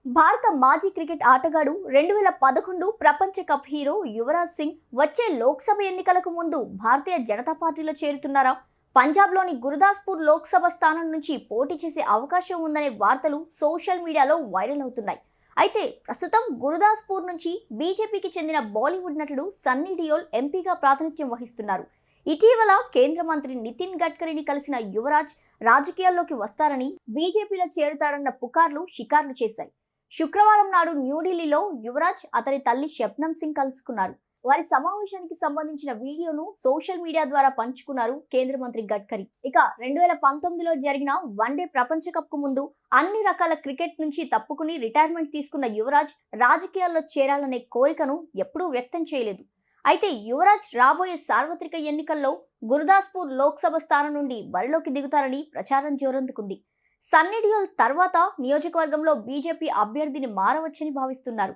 భారత మాజీ క్రికెట్ ఆటగాడు 2011 ప్రపంచ కప్ హీరో యువరాజ్ సింగ్ వచ్చే లోక్సభ ఎన్నికలకు ముందు భారతీయ జనతా పార్టీలో చేరుతున్నారా? పంజాబ్లోని గురుదాస్పూర్ లోక్సభ స్థానం నుంచి పోటీ చేసే అవకాశం ఉందనే వార్తలు సోషల్ మీడియాలో వైరల్ అవుతున్నాయి. అయితే ప్రస్తుతం గురుదాస్పూర్ నుంచి బీజేపీకి చెందిన బాలీవుడ్ నటుడు సన్నీ డియోల్ ఎంపీగా ప్రాతినిధ్యం వహిస్తున్నారు. ఇటీవల కేంద్ర మంత్రి నితిన్ గడ్కరీని కలిసిన యువరాజ్ రాజకీయాల్లోకి వస్తారని, బీజేపీలో చేరుతారన్న పుకార్లు షికార్లు చేశాయి. శుక్రవారం నాడు న్యూఢిల్లీలో యువరాజ్ అతని తల్లి షబ్నమ్ సింగ్ కలుసుకున్నారు. వారి సమావేశానికి సంబంధించిన వీడియోను సోషల్ మీడియా ద్వారా పంచుకున్నారు కేంద్ర మంత్రి గడ్కరీ. ఇక 2019లో జరిగిన వన్డే ప్రపంచ కప్ కు ముందు అన్ని రకాల క్రికెట్ నుంచి తప్పుకుని రిటైర్మెంట్ తీసుకున్న యువరాజ్ రాజకీయాల్లో చేరాలనే కోరికను ఎప్పుడూ వ్యక్తం చేయలేదు. అయితే యువరాజ్ రాబోయే సార్వత్రిక ఎన్నికల్లో గురుదాస్పూర్ లోక్సభ స్థానం నుండి బరిలోకి దిగుతారని ప్రచారం జోరందుకుంది. సన్నీ డియోల్ తర్వాత నియోజకవర్గంలో బీజేపీ అభ్యర్థిని మారవచ్చని భావిస్తున్నారు.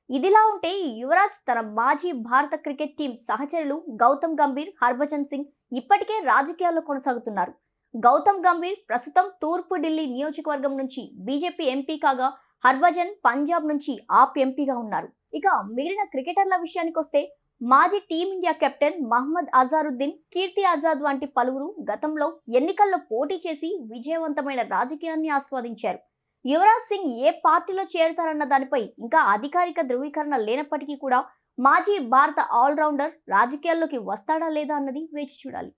ఇదిలా ఉంటే యువరాజ్ తన మాజీ భారత క్రికెట్ టీం సహచరులు గౌతమ్ గంభీర్, హర్భజన్ సింగ్ ఇప్పటికే రాజకీయాల్లో కొనసాగుతున్నారు. గౌతమ్ గంభీర్ ప్రస్తుతం తూర్పు ఢిల్లీ నియోజకవర్గం నుంచి బీజేపీ ఎంపీ కాగా, హర్భజన్ పంజాబ్ నుంచి ఆప్ ఎంపీగా ఉన్నారు. ఇక మిగిలిన క్రికెటర్ల విషయానికొస్తే మాజీ టీమిండియా కెప్టెన్ మహ్మద్ అజారుద్దీన్, కీర్తి ఆజాద్ వంటి పలువురు గతంలో ఎన్నికల్లో పోటీ చేసి విజయవంతమైన రాజకీయాన్ని ఆస్వాదించారు. యువరాజ్ సింగ్ ఏ పార్టీలో చేరతారన్న దానిపై ఇంకా అధికారిక ధృవీకరణ లేనప్పటికీ కూడా మాజీ భారత ఆల్రౌండర్ రాజకీయాల్లోకి వస్తాడా లేదా అన్నది వేచి చూడాలి.